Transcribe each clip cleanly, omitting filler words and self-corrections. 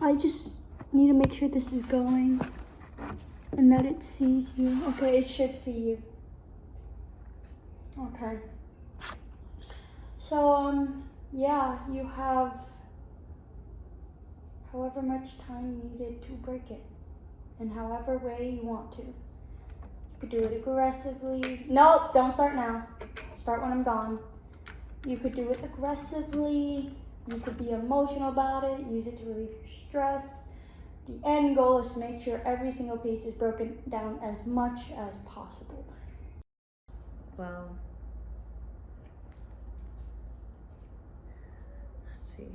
I just need to make sure this is going and that it sees you. Okay, it should see you. Okay. So, yeah, you have however much time needed to break it in however way you want to. You could do it aggressively. Nope, don't start now. Start when I'm gone. You could do it aggressively. You could be emotional about it. Use it to relieve your stress. The end goal is to make sure every single piece is broken down as much as possible. Well, let's see.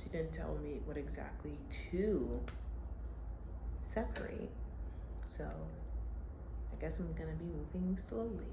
She didn't tell me what exactly to separate, so I guess I'm gonna be moving slowly.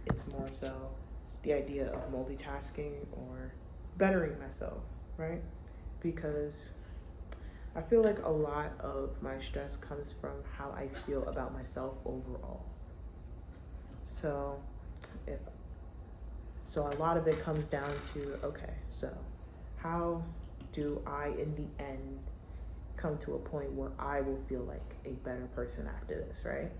It's more so the idea of multitasking or bettering myself, right? Because I feel like a lot of my stress comes from how I feel about myself overall. So if so a lot of it comes down to, okay, so how do I in the end come to a point where I will feel like a better person after this, right?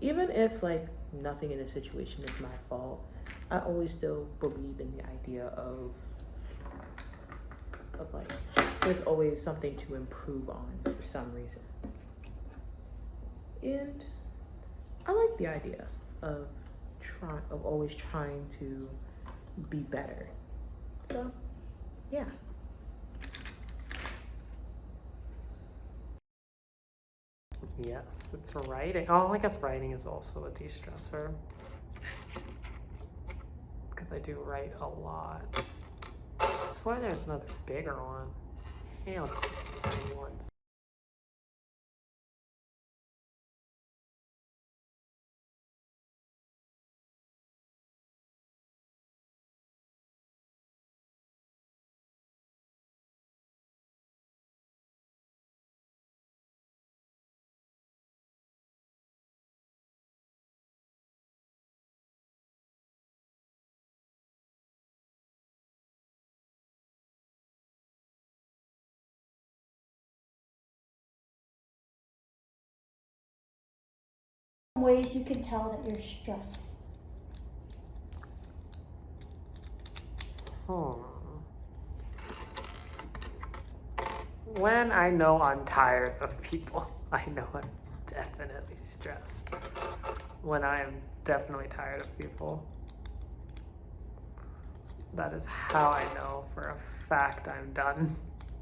Even if like nothing in a situation is my fault, I always still believe in the idea of like there's always something to improve on for some reason. And I like the idea of always trying to be better. So yeah. Yes, it's writing. Oh, I guess writing is also a de-stressor. Because I do write a lot. I swear there's another bigger one. Maybe I'll just do the tiny ones. ways you can tell that you're stressed. When I know I'm tired of people, I know I'm definitely stressed. When I am definitely tired of people. That is how I know for a fact I'm done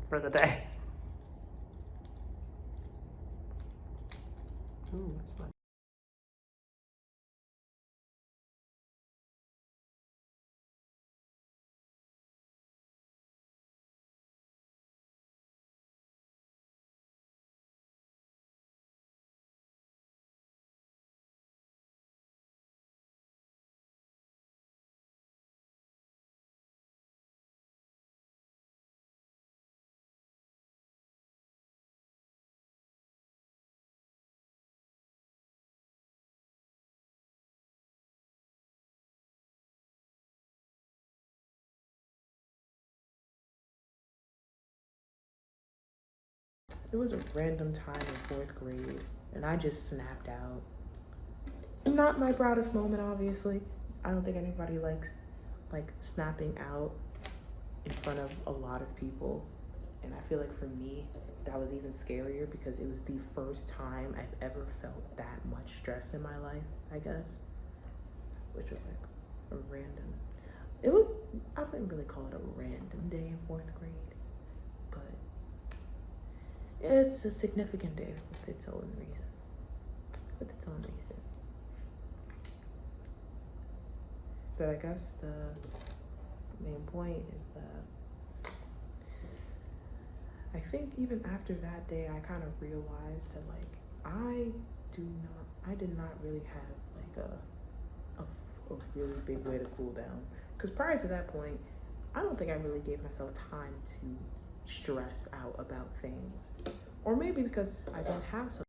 for the day. Ooh, that's nice. It was a random time in 4th grade, and I just snapped out. Not my proudest moment, obviously. I don't think anybody likes like snapping out in front of a lot of people. And I feel like for me, that was even scarier because it was the first time I've ever felt that much stress in my life, I guess. Which was like a random, I wouldn't really call it a random day in 4th grade, but it's a significant day with its own reasons. But I guess the main point is that I think even after that day, I kind of realized that like I did not really have like a really big way to cool down. Because prior to that point, I don't think I really gave myself time to stress out about things. Or maybe because I don't have so.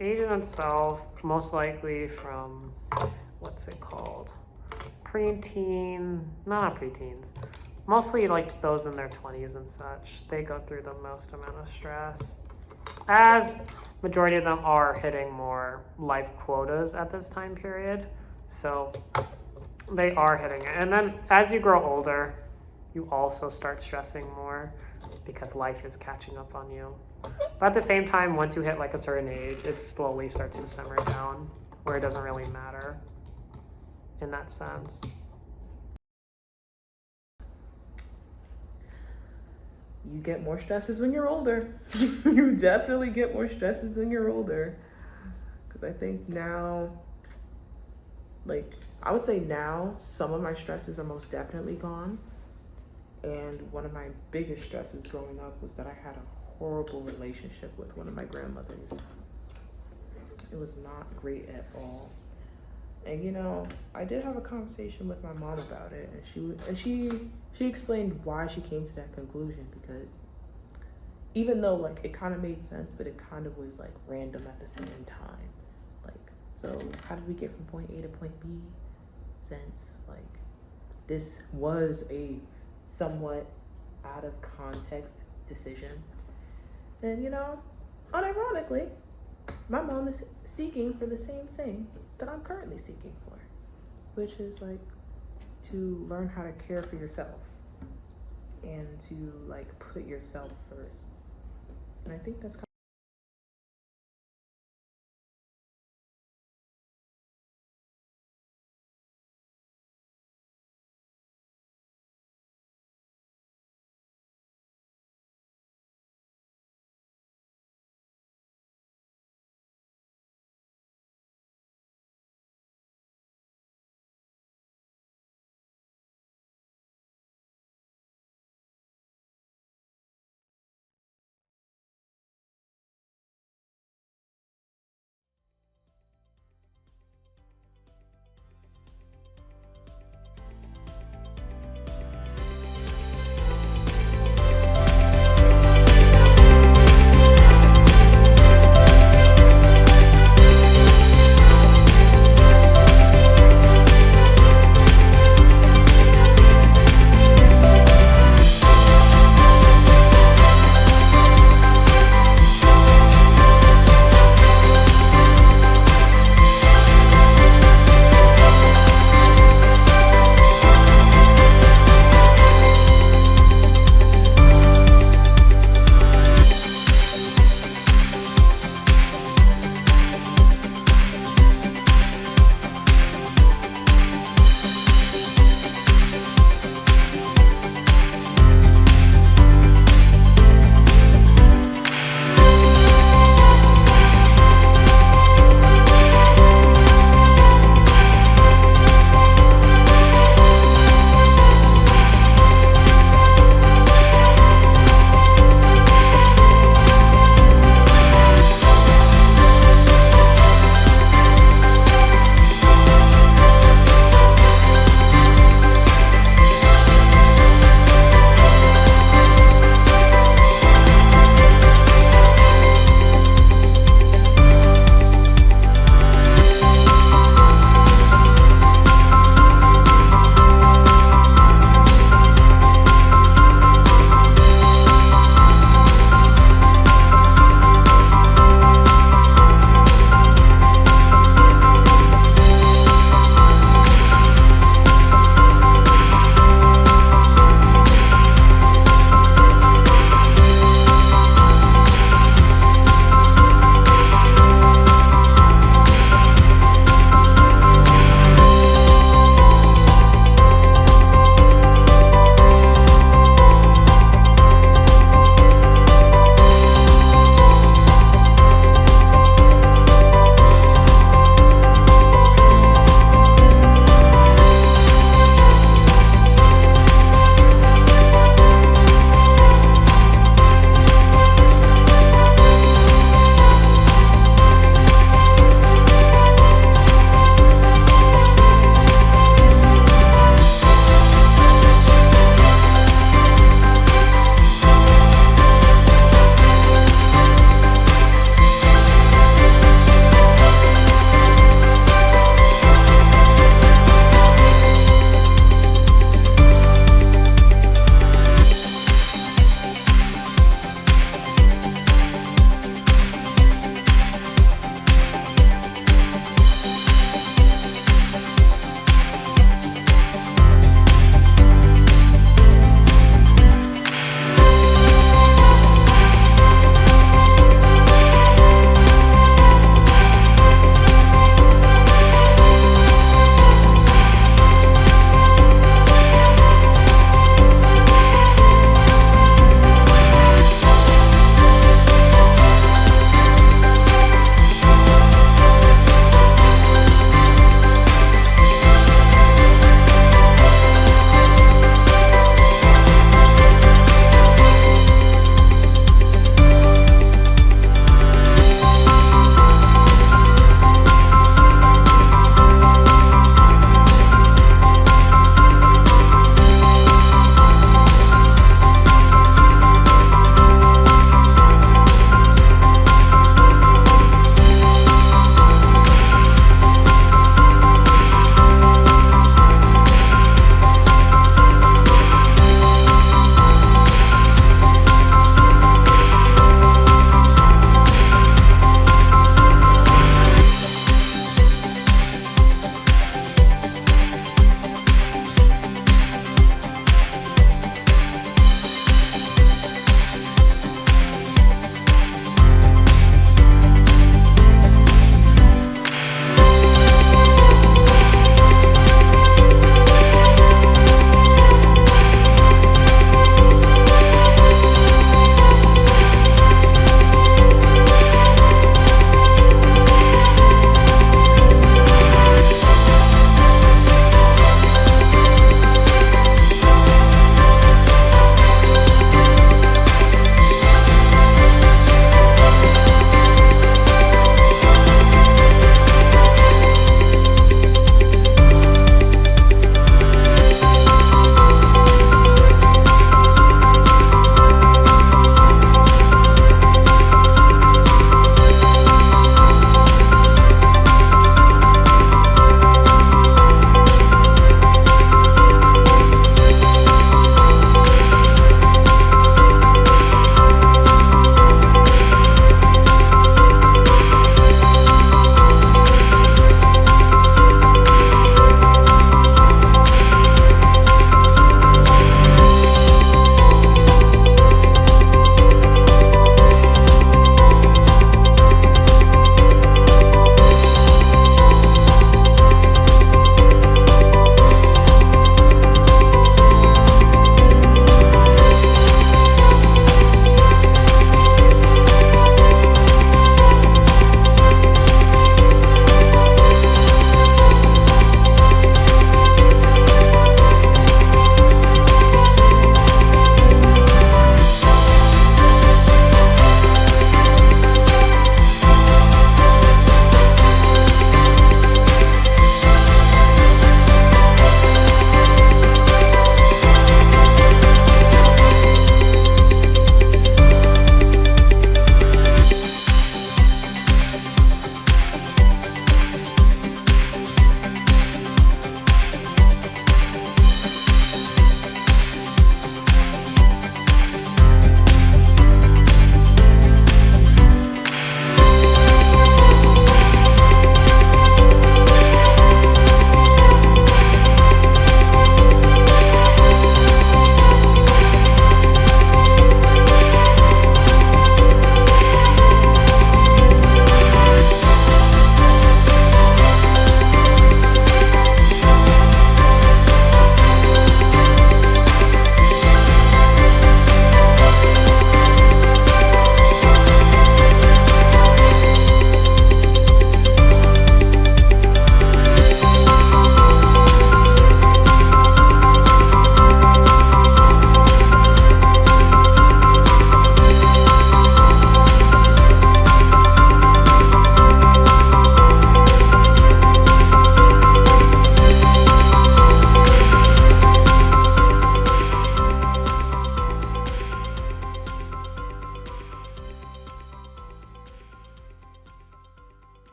Age in itself, most likely from, what's it called? Preteen, not preteens. Mostly like those in their 20s and such. They go through the most amount of stress. As majority of them are hitting more life quotas at this time period. So they are hitting it. And then as you grow older, you also start stressing more because life is catching up on you. But at the same time, once you hit like a certain age, it slowly starts to simmer down where it doesn't really matter in that sense. You get more stresses when you're older. You definitely get more stresses when you're older. Because I think now, like, I would say now, some of my stresses are most definitely gone. And one of my biggest stresses growing up was that I had a horrible relationship with one of my grandmothers. It was not great at all. And you know, I did have a conversation with my mom about it, and she explained why she came to that conclusion, because even though like it kind of made sense, but it kind of was like random at the same time. Like, so how did we get from point A to point B? Since like this was a somewhat out of context decision, and you know, unironically, my mom is seeking for the same thing that I'm currently seeking for, which is like to learn how to care for yourself and to like put yourself first. And I think that's